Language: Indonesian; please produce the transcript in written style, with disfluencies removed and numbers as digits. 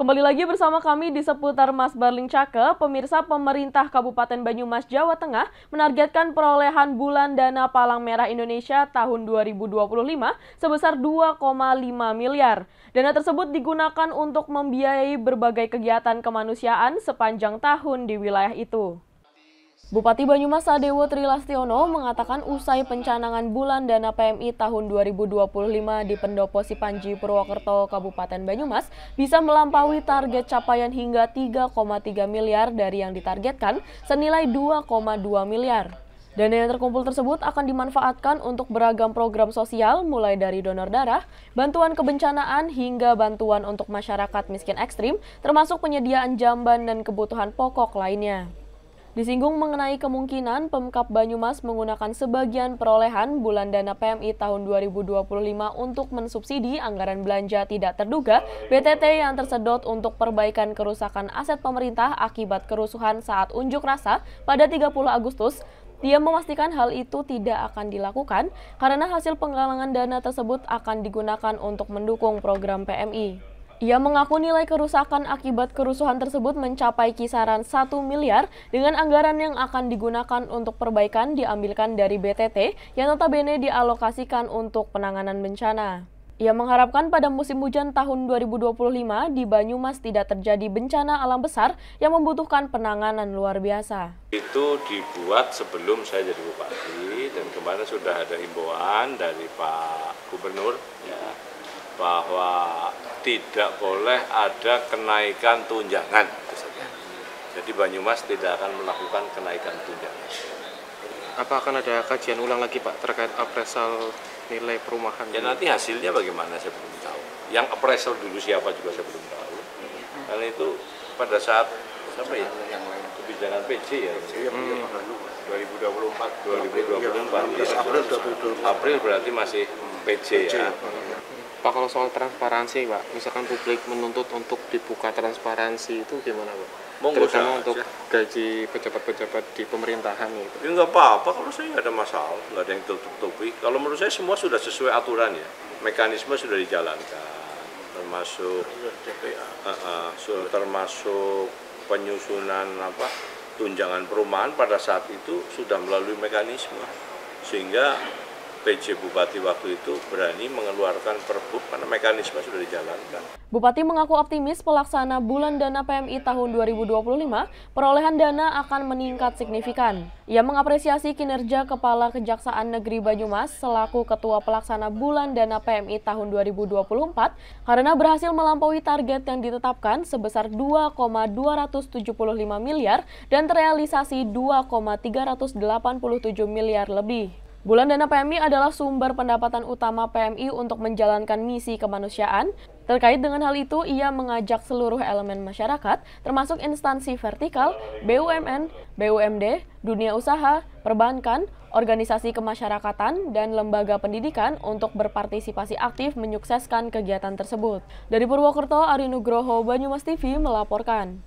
Kembali lagi bersama kami di seputar Mas Barling Cake. Pemirsa, pemerintah Kabupaten Banyumas, Jawa Tengah menargetkan perolehan bulan dana Palang Merah Indonesia tahun 2025 sebesar 2,5 miliar. Dana tersebut digunakan untuk membiayai berbagai kegiatan kemanusiaan sepanjang tahun di wilayah itu. Bupati Banyumas Sadewo Trilastiono mengatakan usai pencanangan bulan dana PMI tahun 2025 di Pendopo Sipanji Purwokerto, Kabupaten Banyumas bisa melampaui target capaian hingga 3,3 miliar dari yang ditargetkan senilai 2,2 miliar. Dana yang terkumpul tersebut akan dimanfaatkan untuk beragam program sosial mulai dari donor darah, bantuan kebencanaan hingga bantuan untuk masyarakat miskin ekstrim termasuk penyediaan jamban dan kebutuhan pokok lainnya. Disinggung mengenai kemungkinan Pemkab Banyumas menggunakan sebagian perolehan bulan dana PMI tahun 2025 untuk mensubsidi anggaran belanja tidak terduga BTT yang tersedot untuk perbaikan kerusakan aset pemerintah akibat kerusuhan saat unjuk rasa pada 30 Agustus. Dia memastikan hal itu tidak akan dilakukan karena hasil penggalangan dana tersebut akan digunakan untuk mendukung program PMI. Ia mengaku nilai kerusakan akibat kerusuhan tersebut mencapai kisaran 1 miliar dengan anggaran yang akan digunakan untuk perbaikan diambilkan dari BTT yang notabene dialokasikan untuk penanganan bencana. Ia mengharapkan pada musim hujan tahun 2025 di Banyumas tidak terjadi bencana alam besar yang membutuhkan penanganan luar biasa. Itu dibuat sebelum saya jadi bupati dan kemarin sudah ada himbauan dari Pak Gubernur ya, bahwa tidak boleh ada kenaikan tunjangan itu saja. Jadi Banyumas tidak akan melakukan kenaikan tunjangan. Apa akan ada kajian ulang lagi Pak terkait appraisal nilai perumahan? Ya nanti hasilnya bagaimana saya belum tahu. Yang appraisal dulu siapa juga saya belum tahu. Karena itu pada saat siapa ya? Kebijakan PJ ya. 2024. April berarti masih PJ ya. Pak, kalau soal transparansi Pak, misalkan publik menuntut untuk dibuka transparansi itu gimana Pak? Terutama untuk gaji pejabat-pejabat di pemerintahan itu. Ya nggak apa-apa, kalau saya nggak ada masalah, nggak ada yang tutup-tutupi. Kalau menurut saya semua sudah sesuai aturan ya, mekanisme sudah dijalankan, termasuk penyusunan tunjangan perumahan pada saat itu sudah melalui mekanisme, sehingga PJ Bupati waktu itu berani mengeluarkan perbu karena mekanisme sudah dijalankan. Bupati mengaku optimis pelaksana bulan dana PMI tahun 2025, perolehan dana akan meningkat signifikan. Ia mengapresiasi kinerja Kepala Kejaksaan Negeri Banyumas selaku Ketua Pelaksana bulan dana PMI tahun 2024 karena berhasil melampaui target yang ditetapkan sebesar 2,275 miliar dan terrealisasi 2,387 miliar lebih. Bulan dana PMI adalah sumber pendapatan utama PMI untuk menjalankan misi kemanusiaan. Terkait dengan hal itu, ia mengajak seluruh elemen masyarakat, termasuk instansi vertikal, BUMN, BUMD, dunia usaha, perbankan, organisasi kemasyarakatan, dan lembaga pendidikan untuk berpartisipasi aktif menyukseskan kegiatan tersebut. Dari Purwokerto, Ari Nugroho, Banyumas TV melaporkan.